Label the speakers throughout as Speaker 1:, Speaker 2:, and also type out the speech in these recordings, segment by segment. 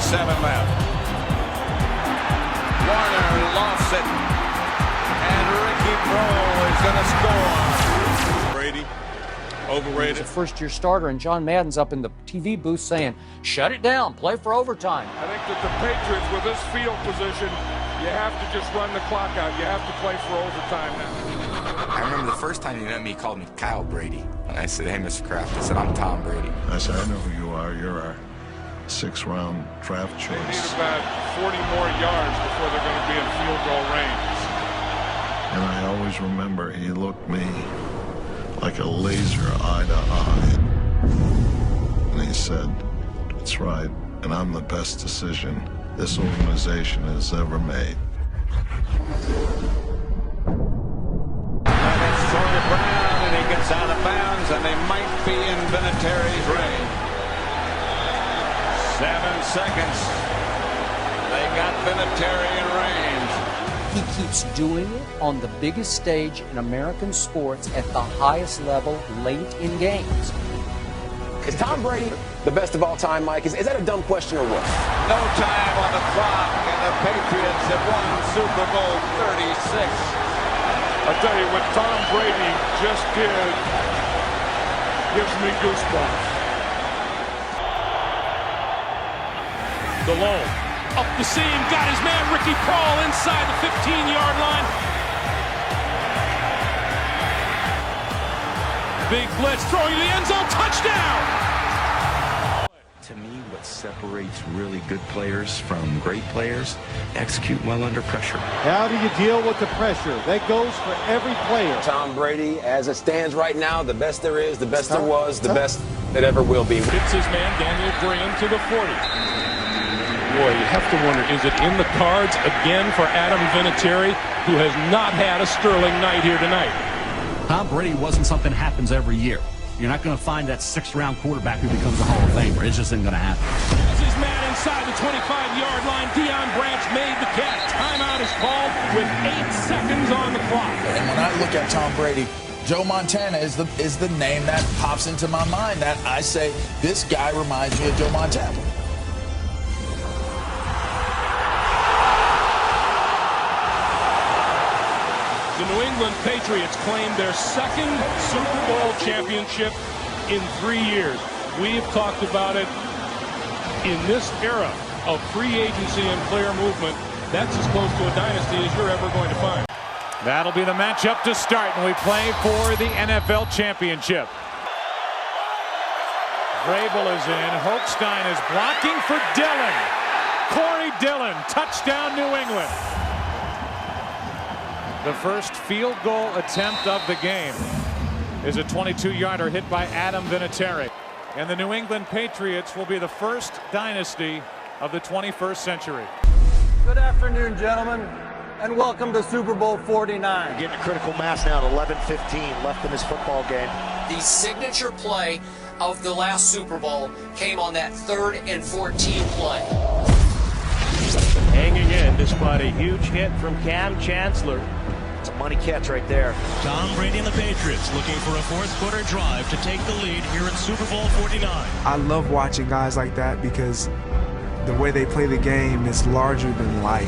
Speaker 1: 2:37 left. Warner lofts it. And Ricky Prohl is going to score.
Speaker 2: Brady, overrated.
Speaker 3: He's a first-year starter, and John Madden's up in the TV booth saying, shut it down, play for overtime.
Speaker 4: I think that the Patriots, with this field position, you have to just run the clock out. You have to play for overtime now.
Speaker 5: I remember the first time he met me, he called me Kyle Brady. And I said, hey, Mr. Kraft, I said, I'm Tom Brady.
Speaker 6: I said, I know who you are. You're our 6th-round draft choice.
Speaker 4: They need about 40 more yards before they're going to be in field goal range.
Speaker 6: And I always remember he looked me like a laser eye to eye. And he said, that's right, and I'm the best decision this organization has ever made.
Speaker 1: And it's thrown to Brown, and he gets out of bounds, and they might be in Vinatieri's range. 7 seconds. They got Vinatieri in range.
Speaker 3: He keeps doing it on the biggest stage in American sports at the highest level late in games.
Speaker 7: Is Tom Brady the best of all time, Mike? Is that a dumb question or what?
Speaker 1: No time on the clock, and the Patriots have won Super Bowl 36.
Speaker 4: I tell you, what Tom Brady just did gives me goosebumps.
Speaker 8: Delone up the seam, got his man Ricky Prohl inside the 15-yard line. Big blitz, throwing to the end zone, touchdown!
Speaker 9: To me, what separates really good players from great players, execute well under pressure.
Speaker 10: How do you deal with the pressure? That goes for every player.
Speaker 7: Tom Brady, as it stands right now, the best there is, the best there was, the best that ever will be.
Speaker 8: Hits his man Daniel Graham to the 40. Boy, you have to wonder, is it in the cards again for Adam Vinatieri, who has not had a sterling night here tonight?
Speaker 11: Tom Brady wasn't something that happens every year. You're not going to find that 6th-round quarterback who becomes a Hall of Famer. It just isn't going to happen.
Speaker 8: As his man inside the 25-yard line, Deion Branch made the catch. Timeout is called with 8 seconds on the clock.
Speaker 12: And when I look at Tom Brady, Joe Montana is the name that pops into my mind. That I say, this guy reminds me of Joe Montana.
Speaker 8: The New England Patriots claimed their 2nd Super Bowl championship in 3 years. We've talked about it in this era of free agency and player movement. That's as close to a dynasty as you're ever going to find.
Speaker 13: That'll be the matchup to start, and we play for the NFL championship. Vrabel is in. Holstein is blocking for Dillon. Corey Dillon, touchdown New England. The first field goal attempt of the game is a 22-yarder hit by Adam Vinatieri. And the New England Patriots will be the first dynasty of the 21st century.
Speaker 14: Good afternoon, gentlemen, and welcome to Super Bowl 49.
Speaker 15: Getting critical mass now at 11:15 left in this football game.
Speaker 16: The signature play of the last Super Bowl came on that 3rd and 14 play.
Speaker 17: Hanging in despite a huge hit from Cam Chancellor.
Speaker 15: It's a money catch right there.
Speaker 18: Tom Brady and the Patriots looking for a 4th-quarter drive to take the lead here in Super Bowl 49.
Speaker 19: I love watching guys like that because the way they play the game is larger than life.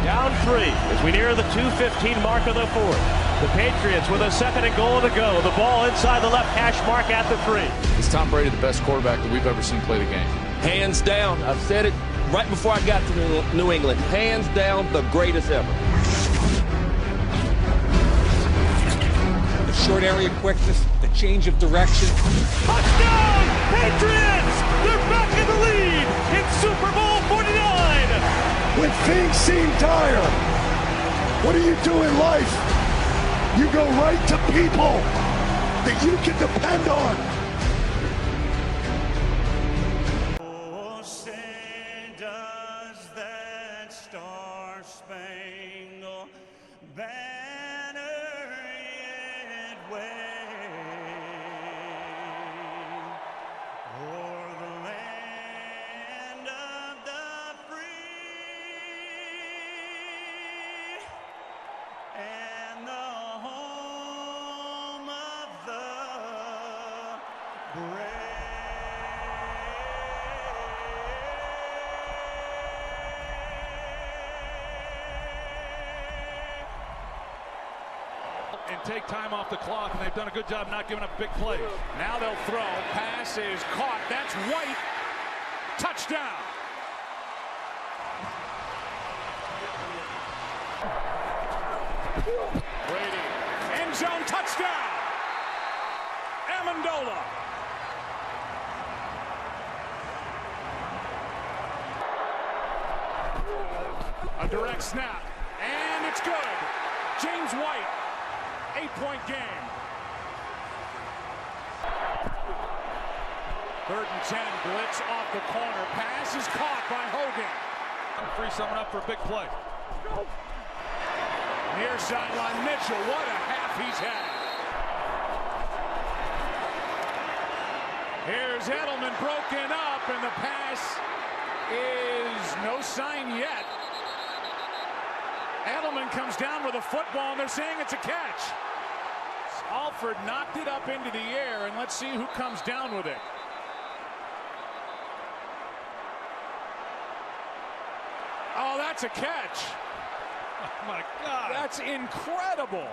Speaker 17: Down 3 as we near the 2:15 mark of the 4th. The Patriots with a 2nd and goal to go. The ball inside the left hash mark at the 3.
Speaker 20: Is Tom Brady the best quarterback that we've ever seen play the game?
Speaker 2: Hands down. I've said it right before I got to New England. Hands down, the greatest ever.
Speaker 6: The short area quickness, the change of direction.
Speaker 8: Touchdown, Patriots! They're back in the lead in Super Bowl 49.
Speaker 4: When things seem dire, what do you do in life? You go right to people that you can depend on.
Speaker 8: and take time off the clock, and they've done a good job not giving up big plays. Now they'll throw. Pass is caught. That's White. Touchdown. Brady. End zone touchdown. Amendola. A direct snap. And it's good. James White. 8-point game. 3rd and 10. Blitz off the corner. Pass is caught by Hogan. Free someone up for a big play. Near sideline Mitchell. What a half he's had. Here's Edelman broken up, and the pass is no sign yet. Edelman comes down with a football, and they're saying it's a catch. Alford knocked it up into the air, and let's see who comes down with it. Oh, that's a catch. Oh, my God. That's incredible.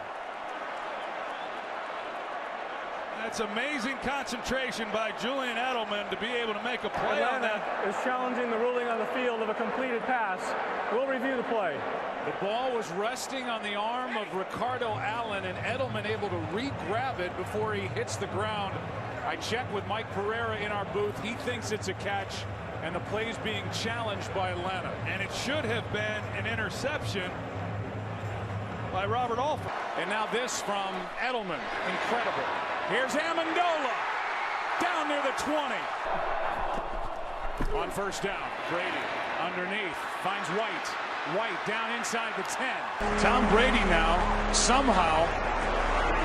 Speaker 8: That's amazing concentration by Julian Edelman to be able to make a play on that.
Speaker 21: Is challenging the ruling on the field of a completed pass. We'll review the play.
Speaker 8: The ball was resting on the arm of Ricardo Allen, and Edelman able to re-grab it before he hits the ground. I checked with Mike Pereira in our booth. He thinks it's a catch, and the play's being challenged by Atlanta. And it should have been an interception by Robert Alford. And now this from Edelman. Incredible. Here's Amendola. Down near the 20. On first down, Brady underneath. Finds White. White down inside the 10. Tom Brady now somehow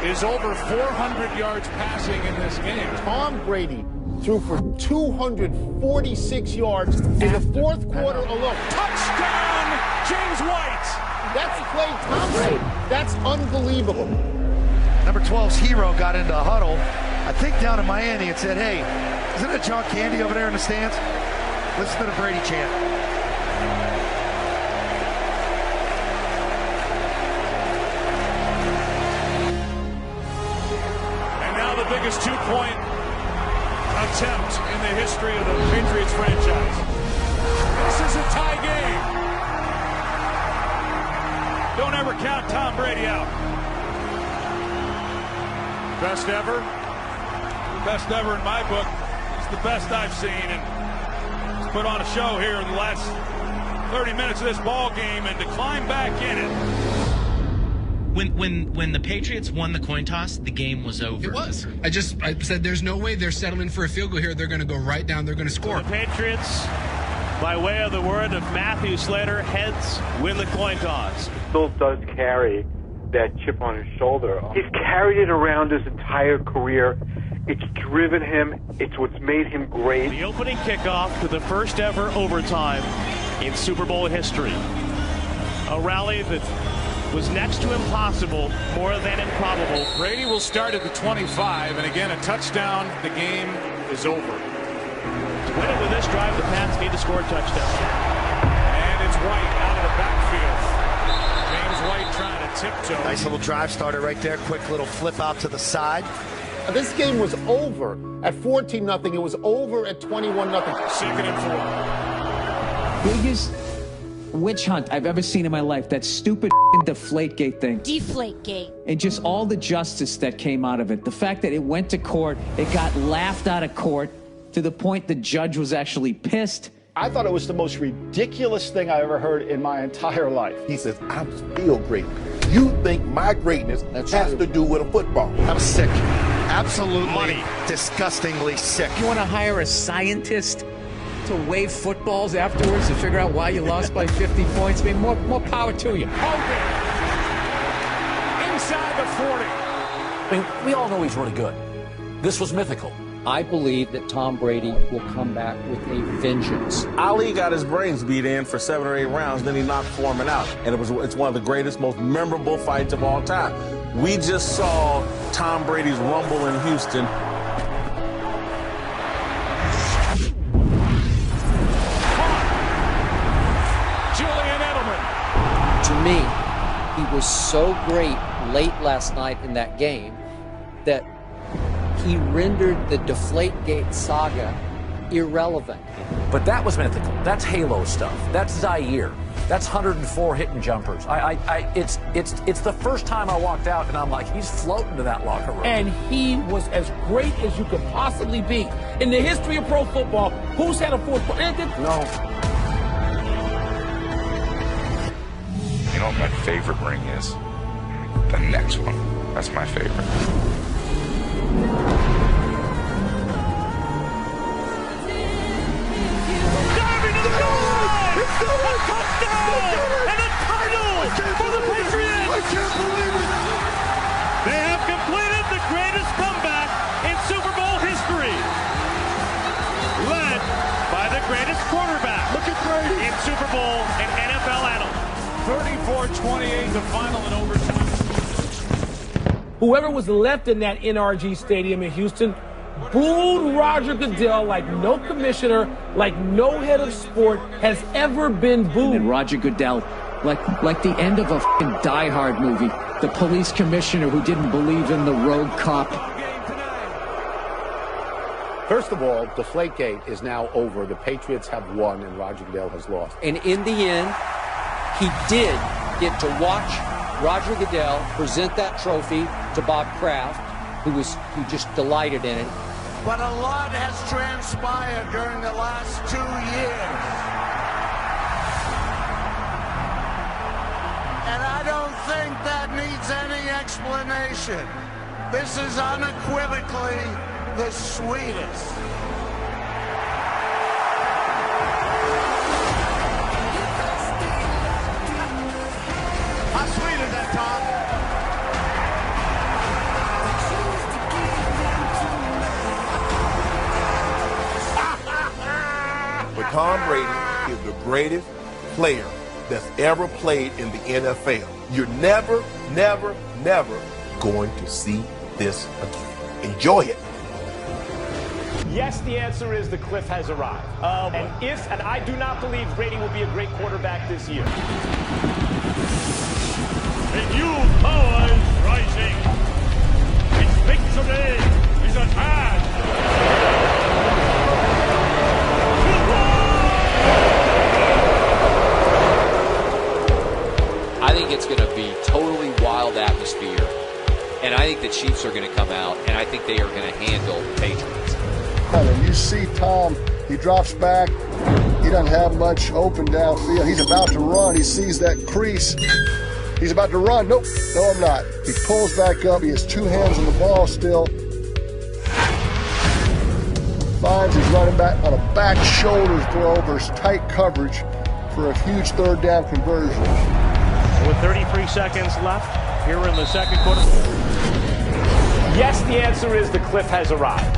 Speaker 8: is over 400 yards passing in this game.
Speaker 22: Tom Brady threw for 246 yards in the 4th quarter alone.
Speaker 8: Touchdown, James White.
Speaker 22: That's play Tom Brady. That's unbelievable.
Speaker 15: Number 12's Hero got into a huddle, I think down in Miami, and said, hey, isn't it John Candy over there in the stands? Listen to the Brady chant.
Speaker 8: And now the biggest 2-point attempt in the history of the Patriots franchise. This is a tie game. Don't ever count Tom Brady out. Best ever? Best ever in my book. It's the best I've seen, and he's put on a show here in the last 30 minutes of this ball game, and to climb back in it.
Speaker 23: When the Patriots won the coin toss, the game was over.
Speaker 24: It was. I said there's no way they're settling for a field goal here. They're going to go right down. They're going to score.
Speaker 17: The Patriots, by way of the word of Matthew Slater, heads win the coin toss.
Speaker 25: Still does carry that chip on his shoulder. He's carried it around his entire career. It's driven him. It's what's made him great.
Speaker 17: The opening kickoff to the first ever overtime in Super Bowl history. A rally that was next to impossible, more than improbable.
Speaker 8: Brady will start at the 25, and again, a touchdown. The game is over.
Speaker 17: To win it with this drive, the Pats need to score a touchdown.
Speaker 8: And it's White out of the backfield. James White trying to tiptoe.
Speaker 15: Nice little drive starter right there. Quick little flip out to the side.
Speaker 22: This game was over at 14-0. It was over at 21-0.
Speaker 8: 2nd and 4.
Speaker 26: Biggest witch hunt I've ever seen in my life. That stupid Deflategate thing.
Speaker 27: Deflategate.
Speaker 26: And just all the justice that came out of it. The fact that it went to court, it got laughed out of court to the point the judge was actually pissed.
Speaker 28: I thought it was the most ridiculous thing I ever heard in my entire life.
Speaker 29: He says, I'm still great. You think my greatness has to do with a football.
Speaker 15: That was sick. Absolutely disgustingly sick.
Speaker 26: You want to hire a scientist to wave footballs afterwards to figure out why you lost by 50 points? I mean, more power to you.
Speaker 8: Hogan inside the 40.
Speaker 3: I mean, we all know he's really good. This was mythical. I believe that Tom Brady will come back with a vengeance.
Speaker 30: Ali got his brains beat in for 7 or 8 rounds, then he knocked Foreman out. And it's one of the greatest, most memorable fights of all time. We just saw Tom Brady's rumble in Houston.
Speaker 8: Julian Edelman.
Speaker 3: To me, he was so great late last night in that game that he rendered the Deflategate saga irrelevant.
Speaker 1: But that was mythical. That's Halo stuff. That's Zaire. That's 104 hitting jumpers. It's the first time I walked out and I'm like, he's floating to that locker room.
Speaker 5: And he was as great as you could possibly be. In the history of pro football, who's had a fourth quarter?
Speaker 1: No.
Speaker 7: You know what my favorite ring is? The next one. That's my favorite.
Speaker 18: And a title for the Patriots!
Speaker 4: I can't believe it!
Speaker 18: They have completed the greatest comeback in Super Bowl history. Led by the greatest quarterback.
Speaker 4: Look at Brady!
Speaker 18: In Super Bowl and NFL annals.
Speaker 8: 34-28, the final in overtime.
Speaker 5: Whoever was left in that NRG Stadium in Houston booed Roger Goodell like no commissioner, like no head of sport has ever been booed.
Speaker 26: And Roger Goodell, like the end of a f***ing Die Hard movie, the police commissioner who didn't believe in the rogue cop.
Speaker 28: First of all, Deflategate is now over. The Patriots have won and Roger Goodell has lost.
Speaker 3: And in the end, he did get to watch Roger Goodell present that trophy to Bob Kraft, who just delighted in it.
Speaker 9: But a lot has transpired during the last 2 years. And I don't think that needs any explanation. This is unequivocally the sweetest. How sweet is that, Tom?
Speaker 29: Tom Brady is the greatest player that's ever played in the NFL. You're never, never, never going to see this again. Enjoy it.
Speaker 10: Yes, the answer is the cliff has arrived. And I do not believe Brady will be a great quarterback this year.
Speaker 18: A new power is rising. Its victory is at hand.
Speaker 16: I think it's going to be totally wild atmosphere, and I think the Chiefs are going to come out, and I think they are going to handle the Patriots.
Speaker 4: And you see Tom, he drops back, he doesn't have much open downfield, he's about to run, he sees that crease, he's about to run, nope, no I'm not. He pulls back up, he has two hands on the ball still, finds he's running back on a back shoulder throw versus tight coverage for a huge third down conversion.
Speaker 17: With 33 seconds left here in the second quarter.
Speaker 10: Yes, the answer is the cliff has arrived.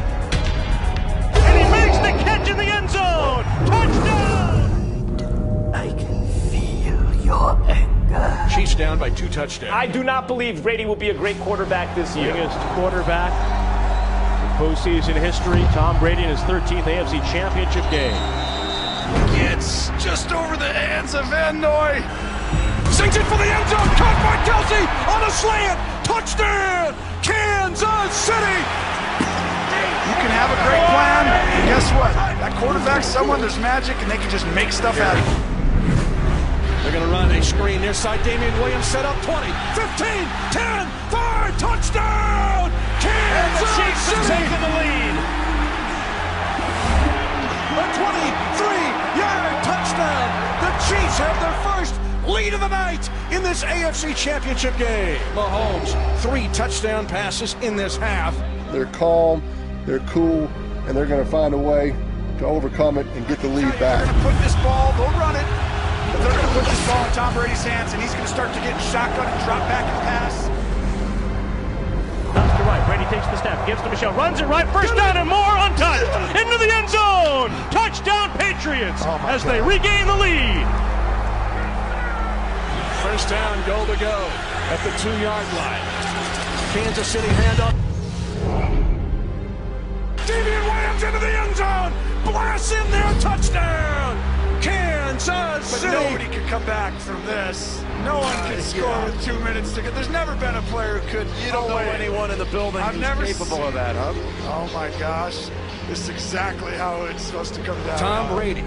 Speaker 18: And he makes the catch in the end zone. Touchdown!
Speaker 9: I can feel your anger.
Speaker 8: Chiefs down by 2 touchdowns.
Speaker 10: I do not believe Brady will be a great quarterback this year.
Speaker 17: Biggest quarterback in postseason history. Tom Brady in his 13th AFC Championship game.
Speaker 8: It's just over the hands of Van Noy. Sinks it for the end zone. Caught by Kelsey on a slant. Touchdown, Kansas City.
Speaker 15: You can have a great plan, and guess what? That quarterback's someone, there's magic, and they can just make stuff out of it.
Speaker 8: They're going to run a screen near side. Damian Williams set up 20, 15, 10, 5, touchdown, Kansas City.
Speaker 10: Taking the lead.
Speaker 8: A 23-yard touchdown. The Chiefs have their first lead of the night in this AFC Championship game. Mahomes, 3 touchdown passes in this half.
Speaker 4: They're calm, they're cool, and they're going to find a way to overcome it and get the lead back.
Speaker 15: They're going to put this ball, they'll run it, but they're going to put this ball in Tom Brady's hands, and he's going to start to get shotgun and drop back and pass.
Speaker 17: Comes to right. Brady takes the snap, gives to Michelle, runs it right, first down and more, untouched, into the end zone. Touchdown Patriots as they regain the lead.
Speaker 8: First down, goal to go at the 2-yard line. Kansas City handoff. Damian Williams into the end zone. Blasts in there, touchdown. Kansas City.
Speaker 15: But nobody can
Speaker 2: come back from this. No one can score with 2 minutes to go. There's never been a player who could.
Speaker 6: You don't know anyone in the building who's capable of that, huh?
Speaker 2: Oh my gosh. This is exactly how it's supposed to come down.
Speaker 11: Tom Brady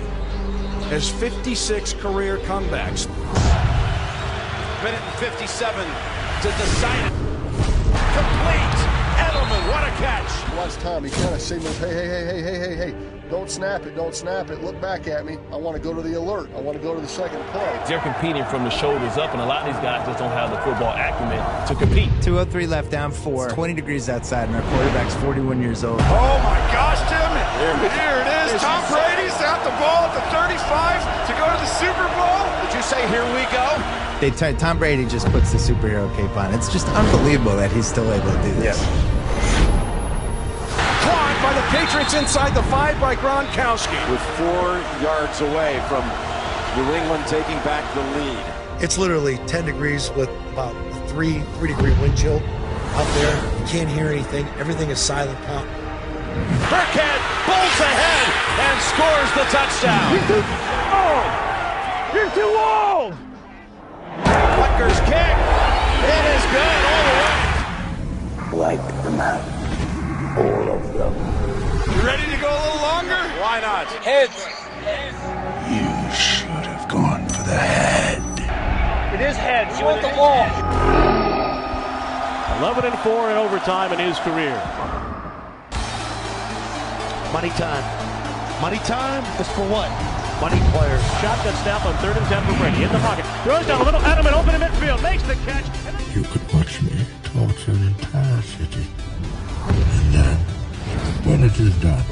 Speaker 11: has 56 career comebacks.
Speaker 6: Minute and 57 to decide it. Complete. Edelman, what a catch.
Speaker 4: Watch Tom. He kind of signals, hey. Don't snap it. Look back at me. I want to go to the alert. I want to go to the second play.
Speaker 5: They're competing from the shoulders up, and a lot of these guys just don't have the football acumen to compete.
Speaker 12: 2:03 left, down 4. It's 20 degrees outside, and our quarterback's 41 years old.
Speaker 2: Oh my gosh, Tim. Here it is. Tom Brady's got the ball at the 35 to go to the Super Bowl.
Speaker 6: Did you say here we go?
Speaker 12: Tom Brady just puts the superhero cape on. It's just unbelievable that he's still able to do this.
Speaker 6: Yes. Caught by the Patriots inside the 5 by Gronkowski. With 4 yards away from New England taking back the lead.
Speaker 15: It's literally 10 degrees with about a 3-degree wind chill out there. You can't hear anything. Everything is silent.
Speaker 6: Burkhead bolts ahead and scores the touchdown.
Speaker 2: You're too old.
Speaker 6: Butker's kick. It is good all the way.
Speaker 13: Like the map. All of them.
Speaker 2: You ready to go a little longer?
Speaker 6: Why not?
Speaker 2: Heads.
Speaker 13: You should have gone for the head.
Speaker 10: It is heads. You want the ball.
Speaker 17: 11-4 in overtime in his career.
Speaker 15: Money time. Money time is for what?
Speaker 17: Money players. Shotgun snap on 3rd and 10 for Brady. In the pocket. Throws down a little. Edelman open in midfield. Makes the catch.
Speaker 13: You could watch me torture an entire city. And then, when it is done,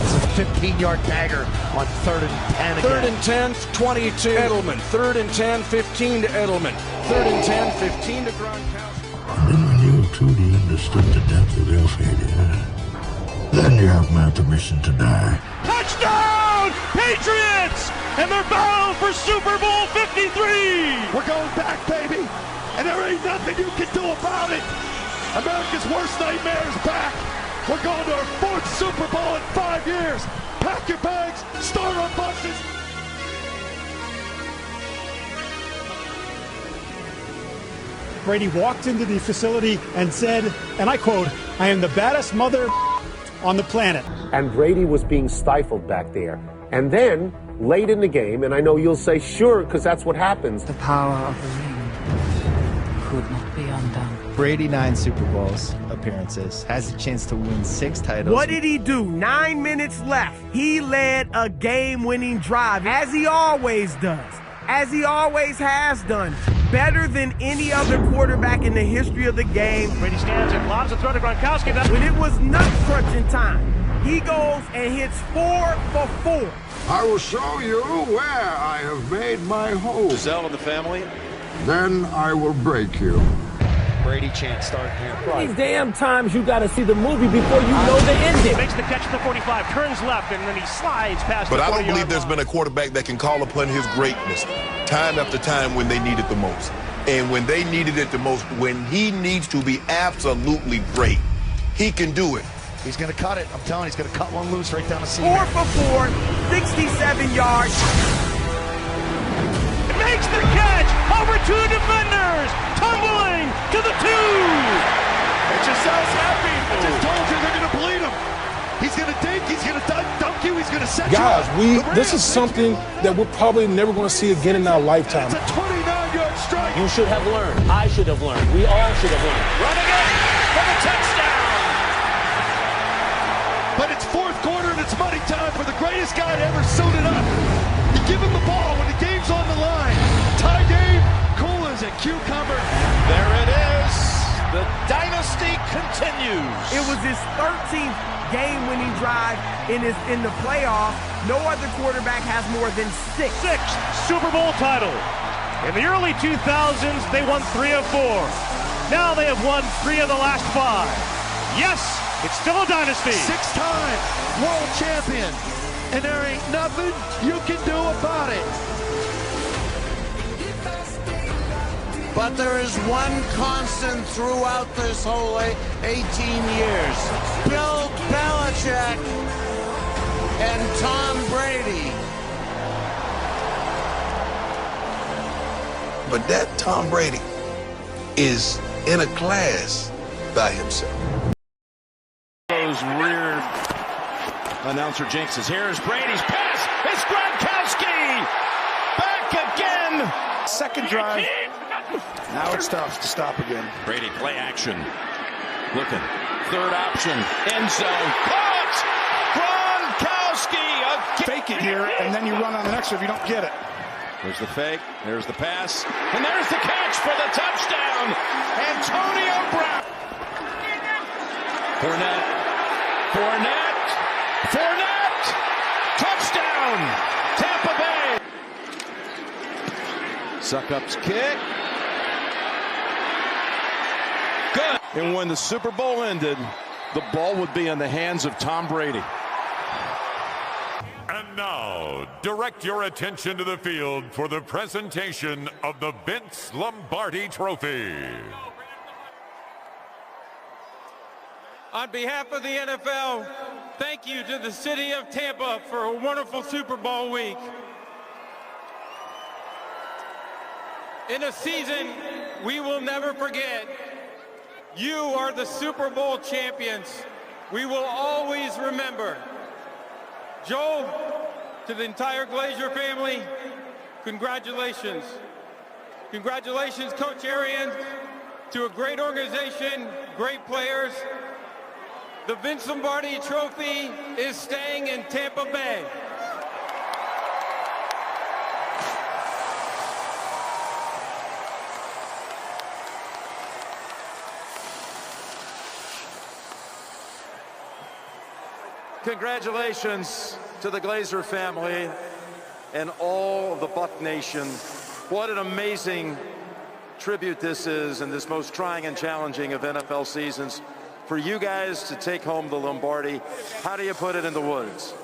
Speaker 15: It's a 15-yard dagger on 3rd and 10 again.
Speaker 11: 3rd and 10, 20 to Edelman. 3rd and 10, 15 to Edelman. 3rd and 10, 15 to Gronkowski.
Speaker 13: and then when you truly understood the depth of their failure, then you have my permission to die.
Speaker 17: Touchdown! Patriots! And they're bound for Super Bowl 53!
Speaker 15: We're going back, baby! And there ain't nothing you can do about it! America's worst nightmare is back! We're going to our 4th Super Bowl in 5 years! Pack your bags, start on buses!
Speaker 14: Brady walked into the facility and said, and I quote, "I am the baddest mother on the planet."
Speaker 28: And Brady was being stifled back there. And then, late in the game, and I know you'll say, sure, because that's what happens.
Speaker 26: The power of the ring could not be undone.
Speaker 12: Brady 9 Super Bowls appearances, has a chance to win 6 titles.
Speaker 19: What did he do? 9 minutes left. He led a game-winning drive, as he always does, as he always has done. Better than any other quarterback in the history of the game.
Speaker 17: Brady stands and lobs a throw to Gronkowski.
Speaker 19: When it was nut crunching time, he goes and hits 4 for 4.
Speaker 13: I will show you where I have made my home.
Speaker 6: Giselle and the family.
Speaker 13: Then I will break you.
Speaker 6: Brady chant starting here.
Speaker 5: These damn times you got to see the movie before you know the ending.
Speaker 17: Makes the catch at the 45, turns left, and then he slides past
Speaker 29: But
Speaker 17: the 40-yard
Speaker 29: I don't believe there's
Speaker 17: line.
Speaker 29: been a quarterback that can call upon his greatness time after time when they need it the most. And when they needed it the most, when he needs to be absolutely great, he can do it.
Speaker 15: He's going to cut it. I'm telling you, he's going to cut one loose right down the seam.
Speaker 19: 4 for 4, 67 yards.
Speaker 17: Makes the catch over 2 defenders, tumbling to the 2.
Speaker 15: It just sounds happy. I just told you they're going to bleed him. He's going to dink, he's going to dunk you, he's going to set
Speaker 22: Guys,
Speaker 15: you up.
Speaker 22: this is something that we're probably never going to see again in our lifetime.
Speaker 15: It's a 29-yard strike.
Speaker 5: You should have learned. I should have learned. We all should have learned.
Speaker 6: Running it for the touchdown.
Speaker 15: But it's 4th quarter and it's money time for the greatest guy to ever suit it up. You give him the ball when the game's on the line. Tie game, cool as a cucumber.
Speaker 6: There it is. The dynasty continues.
Speaker 19: It was his 13th game-winning drive in the playoffs. No other quarterback has more than 6.
Speaker 17: 6th Super Bowl title. In the early 2000s, they won 3 of 4. Now they have won 3 of the last 5. Yes, it's still a dynasty.
Speaker 15: 6-time world champion. And there ain't nothing you can do about it.
Speaker 9: But there is one constant throughout this whole 18 years. Bill Belichick and Tom Brady.
Speaker 29: But that Tom Brady is in a class by himself.
Speaker 6: Those weird announcer jinxes. Here's Brady's pass. It's Gronkowski back again.
Speaker 2: Second drive. Now it's tough to stop again.
Speaker 6: Brady play action. Looking. Third option. End zone. Caught! Gronkowski again.
Speaker 2: Fake it here, and then you run on the next one if you don't get it.
Speaker 6: There's the fake. There's the pass. And there's the catch for the touchdown. Antonio Brown. Fournette. Touchdown. Tampa Bay. Succop's kick. Good. And when the Super Bowl ended, the ball would be in the hands of Tom Brady.
Speaker 1: And now, direct your attention to the field for the presentation of the Vince Lombardi Trophy.
Speaker 3: On behalf of the NFL, thank you to the city of Tampa for a wonderful Super Bowl week. In a season we will never forget, you are the Super Bowl champions. We will always remember. Joe, to the entire Glazer family, congratulations. Congratulations, Coach Arians, to a great organization, great players. The Vince Lombardi Trophy is staying in Tampa Bay.
Speaker 6: Congratulations to the Glazer family and all the Buck Nation. What an amazing tribute this is in this most trying and challenging of NFL seasons. For you guys to take home the Lombardi, how do you put it in the woods?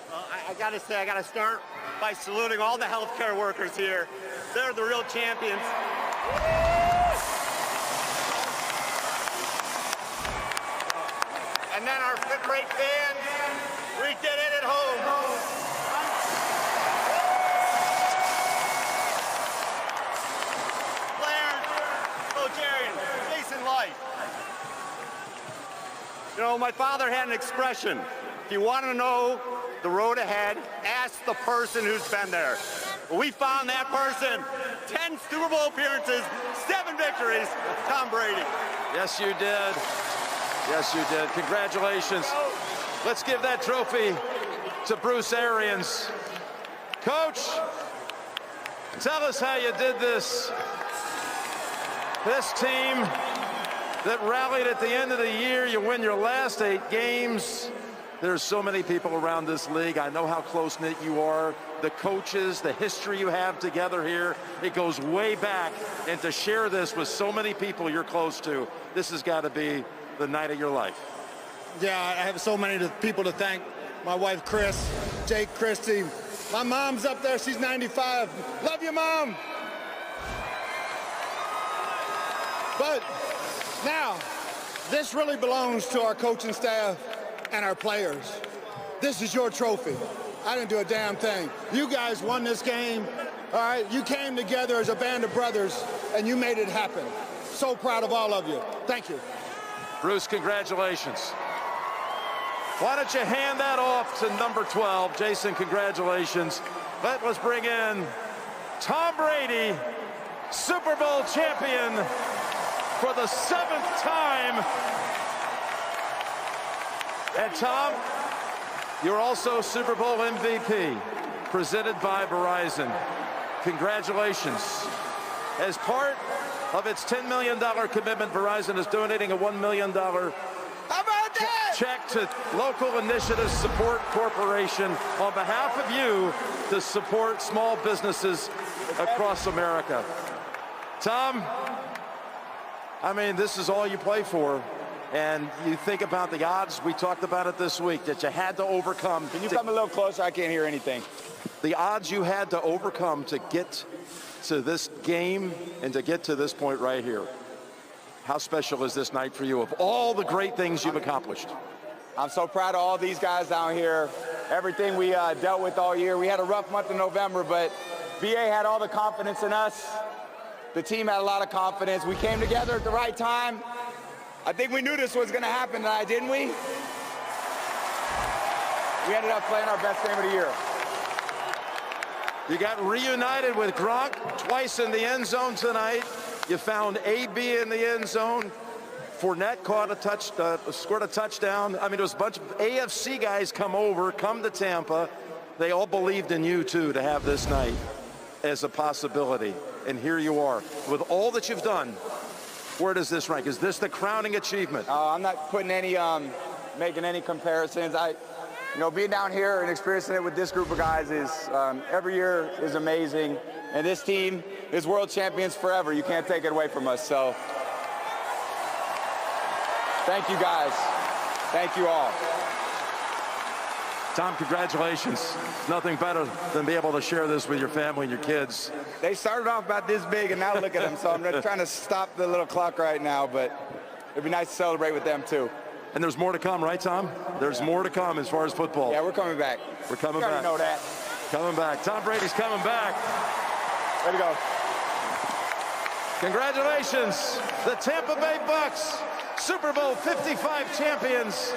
Speaker 7: Well, I got to say, I got to start by saluting all the healthcare workers here. They're the real champions. And then our great fans, we did it at home. Players, Coach Arians, Jason Light. You know, my father had an expression. If you want to know the road ahead, ask the person who's been there. We found that person. 10 Super Bowl appearances, 7 victories, Tom Brady.
Speaker 6: Yes, you did. Yes, you did. Congratulations. Let's give that trophy to Bruce Arians. Coach, tell us how you did this. This team that rallied at the end of the year, you win your last 8 games. There's so many people around this league. I know how close-knit you are. The coaches, the history you have together here, it goes way back. And to share this with so many people you're close to, this has got to be the night of your life.
Speaker 7: Yeah, I have so many people to thank. My wife, Chris, Jake, Christy. My mom's up there, she's 95. Love you, Mom. But now, this really belongs to our coaching staff and our players. This is your trophy. I didn't do a damn thing. You guys won this game, all right? You came together as a band of brothers, and you made it happen. So proud of all of you. Thank you.
Speaker 6: Bruce, congratulations. Why don't you hand that off to number 12? Jason, congratulations. Let's bring in Tom Brady, Super Bowl champion for the 7th time. And Tom, you're also Super Bowl MVP, presented by Verizon. Congratulations. As part of its $10 million commitment, Verizon is donating a $1 million check to Local Initiatives Support Corporation on behalf of you to support small businesses across America. Tom, I mean, this is all you play for. And you think about the odds, we talked about it this week, that you had to overcome.
Speaker 7: Can you come a little closer? I can't hear anything.
Speaker 6: The odds you had to overcome to get to this game and to get to this point right here. How special is this night for you of all the great things you've accomplished?
Speaker 7: I'm so proud of all these guys down here. Everything we dealt with all year. We had a rough month in November, but BA had all the confidence in us.
Speaker 8: The team had a lot of confidence. We came together at the right time. I think we knew this was going to happen tonight, didn't we? We ended up playing our best game of the year.
Speaker 6: You got reunited with Gronk twice in the end zone tonight. You found AB in the end zone. Fournette scored a touchdown. I mean, there was a bunch of AFC guys come to Tampa. They all believed in you, too, to have this night as a possibility. And here you are. With all that you've done, where does this rank? Is this the crowning achievement?
Speaker 8: I'm not putting any, making any comparisons. Being down here and experiencing it with this group of guys is, every year is amazing. And this team is world champions forever. You can't take it away from us. So thank you guys. Thank you all.
Speaker 6: Tom, congratulations. Nothing better than be able to share this with your family and your kids.
Speaker 8: They started off about this big, and now look at them. So I'm trying to stop the little clock right now, but it'd be nice to celebrate with them, too.
Speaker 6: And there's more to come, right, Tom? There's more to come as far as football.
Speaker 8: Yeah, we're coming back.
Speaker 6: We're coming back.
Speaker 8: You know that.
Speaker 6: Coming back. Tom Brady's coming back.
Speaker 8: Way to go.
Speaker 6: Congratulations, the Tampa Bay Bucks, Super Bowl 55 champions.